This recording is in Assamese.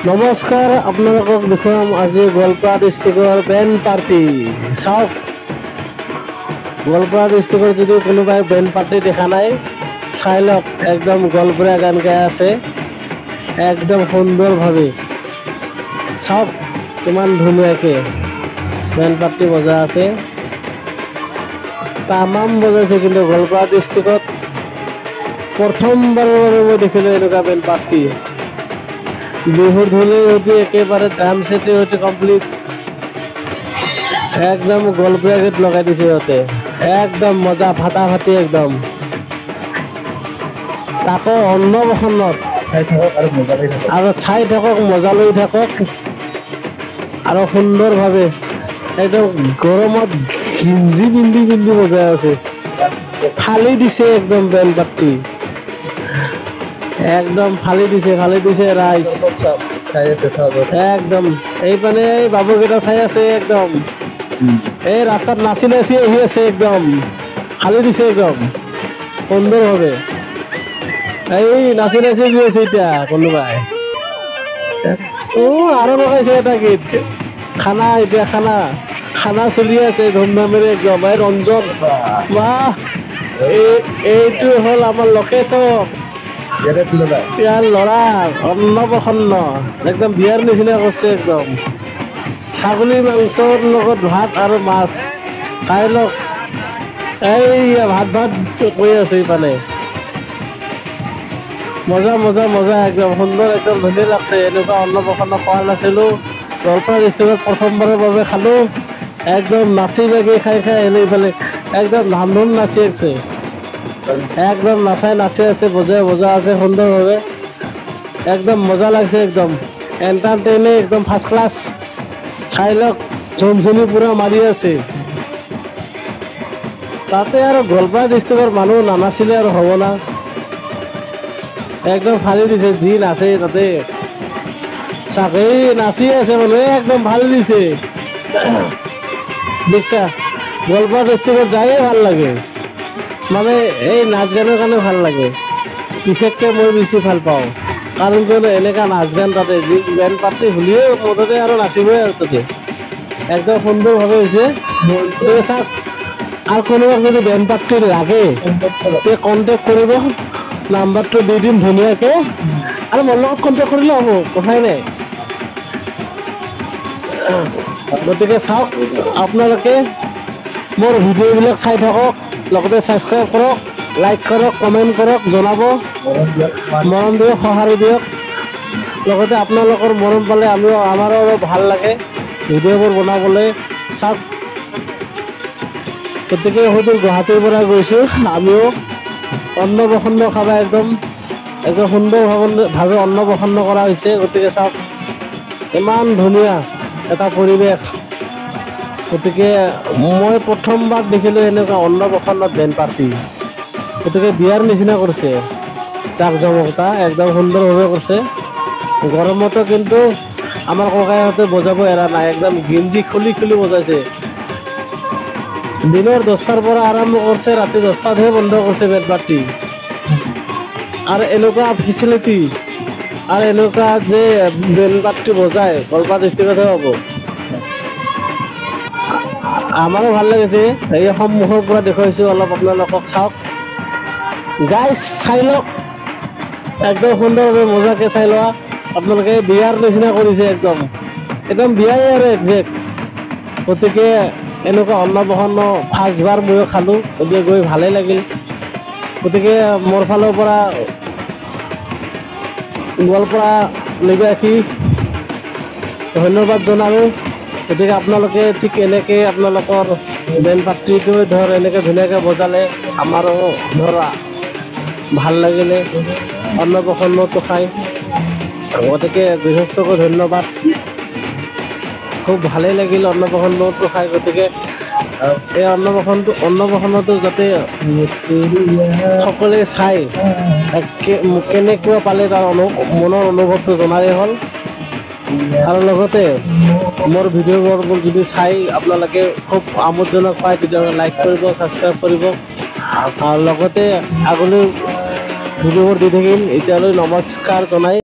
নমস্কাৰ আপোনালোকক দেখুৱাম আজি গোৱালপাৰা ডিষ্ট্ৰিক্টৰ বেণ্ড পাৰ্টি চাওক গোৱালপাৰা ডিষ্ট্ৰিক্টৰ যদি কোনোবাই বেণ্ড পাৰ্টি দেখা নাই চাই লওক একদম গোৱালপাৰা গান গাই আছে একদম সুন্দৰভাৱে চাওক কিমান ধুনীয়াকৈ বেণ্ড পাৰ্টি বজাই আছে তামাম বজাইছে কিন্তু গোৱালপাৰা ডিষ্ট্ৰিক্টত প্ৰথমবাৰৰ বাবে মই দেখিলোঁ এনেকুৱা বেণ্ড পাৰ্টি বিহুৰ ধুলে হতে একেবাৰে ড্ৰাম সেটে হতে কমপ্লিট একদম গোৱালপাৰা গীত লগাই দিছে সিহঁতে একদম মজা ফাটাফাটি একদম তাকো অন্নপ্ৰসন্নত আৰু চাই থাকক মজা লৈ থাকক আৰু সুন্দৰভাৱে একদম গৰমত গিঞ্জি পিন্ধি বজাই আছে ফালি দিছে একদম বেণ্ড পাৰ্টি একদম ফালি দিছে ৰাইজ একদম এইপানে বাবুকেইটা চাই আছে একদম এই ৰাস্তাত নাচি আহি আছে একদম ফালি দিছে একদম সুন্দৰভাৱে এই নাচি গৈ আছে এতিয়া কোনোবাই আৰু লগাইছে এটা গীত খানা এতিয়া খানা চলি আছে ধুমধামেৰে একদম এই ৰঞ্জন বাহ এইটো হ'ল আমাৰ লোকেশক ইয়াৰ ল'ৰা অন্নপ্ৰসন্ন একদম বিয়াৰ নিচিনা কৰিছে একদম ছাগলী মাংসৰ লগত ভাত আৰু মাছ চাই লওক এই ভাত কৈ আছে ইফালে মজা একদম সুন্দৰ একদম ধুনীয়া লাগছে এনেকুৱা অন্নপ্ৰসন্ন খোৱা নাছিলোঁ গোৱালপাৰা ডিষ্ট্ৰিক্টত প্ৰথমবাৰৰ বাবে খালোঁ একদম নাচি বাগি খাই ইফালে একদম ধাম নাচি আছে একদম নাচি আছে বজা আছে সুন্দৰভাৱে একদম মজা লাগছে একদম এণ্টাৰটেইনিং একদম ফাৰ্ষ্ট ক্লাছ চাই লওক ঝুমঝুমি পুৰা মাৰি আছে তাতে আৰু গোৱালপাৰা ডিষ্ট্ৰিক্টৰ মানুহ নানাচিলে আৰু হ'ব না একদম ফালি দিছে যি নাচে তাতে চাকেই নাচি আছে মানুহে একদম ফালি দিছে দেখছা গোৱালপাৰা ডিষ্ট্ৰিক্টত যায়ে ভাল লাগে মানে এই নাচ গানৰ কাৰণে ভাল লাগে বিশেষকৈ মই বেছি ভাল পাওঁ কাৰণ কিয়নো এনেকুৱা নাচ গান তাতে যি বেণ্ড পাৰ্টি হ'লেও মুঠতে আৰু নাচিবই আৰু তাতে একদম সুন্দৰভাৱে হৈছে চাওক আৰু কোনোবাক যদি বেণ্ড পাৰ্টি লাগে তে কণ্টেক্ট কৰিব নাম্বাৰটো দি দিম ধুনীয়াকৈ আৰু মোৰ লগত কণ্টেক্ট কৰিলে হ'ব কথাই নাই গতিকে চাওক আপোনালোকে মোৰ ভিডিঅ'বিলাক চাই থাকক লগতে ছাবস্ক্ৰাইব কৰক লাইক কৰক কমেণ্ট কৰক জনাব মৰম দিয়ক সঁহাৰি দিয়ক লগতে আপোনালোকৰ মৰম পালে আমাৰো অলপ ভাল লাগে ভিডিঅ'বোৰ বনাবলৈ চাওক গতিকে হয়তো গুৱাহাটীৰ পৰা গৈছোঁ আমিও অন্নপ্ৰসন্ন খাব একদম সুন্দৰভাৱে অন্নপ্ৰসন্ন কৰা হৈছে গতিকে চাওক ইমান ধুনীয়া এটা পৰিৱেশ গতিকে মই প্ৰথমবাৰ দেখিলোঁ এনেকুৱা অন্নপ্ৰসন্নত বেণ্ড পাৰ্টি গতিকে বিয়াৰ নিচিনা কৰিছে জাক জমকতা একদম সুন্দৰভাৱে কৰিছে গৰমতো কিন্তু আমাৰ ককাইহঁতে বজাব এৰা নাই একদম গিঞ্জি খুলি বজাইছে দিনৰ 10টাৰ পৰা আৰম্ভ কৰিছে ৰাতি 10টাতহে বন্ধ কৰিছে বেণ্ড পাৰ্টি আৰু এনেকুৱা ফেচিলিটি আৰু এনেকুৱা যে বেণ্ড পাৰ্টি বজায় গোৱালপাৰা ডিষ্ট্ৰিক্টতহে হ'ব আমাৰো ভাল লাগিছে এই সন্মুখৰ পৰা দেখুৱাইছোঁ অলপ আপোনালোকক চাওক গাইজ চাই লওক একদম সুন্দৰভাৱে মজাকৈ চাই লোৱা আপোনালোকে বিয়াৰ নিচিনা কৰিছে একদম বিয়াই আৰু একজেক্ট গতিকে এনেকুৱা অন্নপ্ৰসন্ন ফাৰ্ষ্টবাৰ ময়ো খালোঁ গতিকে গৈ ভালেই লাগিল গতিকে মোৰ ফালৰ পৰা গোৱালপাৰা নিবাসী ধন্যবাদ জনালোঁ গতিকে আপোনালোকে ঠিক এনেকৈ আপোনালোকৰ বেণ্ড পাৰ্টিটো ধৰ এনেকৈ ধুনীয়াকৈ বজালে আমাৰো ধৰা ভাল লাগিলে অন্নপ্ৰসন্নটো খাই গতিকে গৃহস্থকো ধন্যবাদ খুব ভালেই লাগিল অন্নপ্ৰসন্নটো খাই গতিকে এই অন্নপ্ৰসন্নটো যাতে সকলোৱে চাই কেনেকুৱা পালে তাৰ মনৰ অনুভৱটো জনাই হ'ল আৰু লগতে মোৰ ভিডিঅ'বোৰ যদি চাই আপোনালোকে খুব আমোদজনক পায় তেতিয়াহ'লে লাইক কৰিব ছাবস্ক্ৰাইব কৰিব আৰু লগতে আগলৈ ভিডিঅ'বোৰ দি থাকিম এতিয়ালৈ নমস্কাৰ জনাই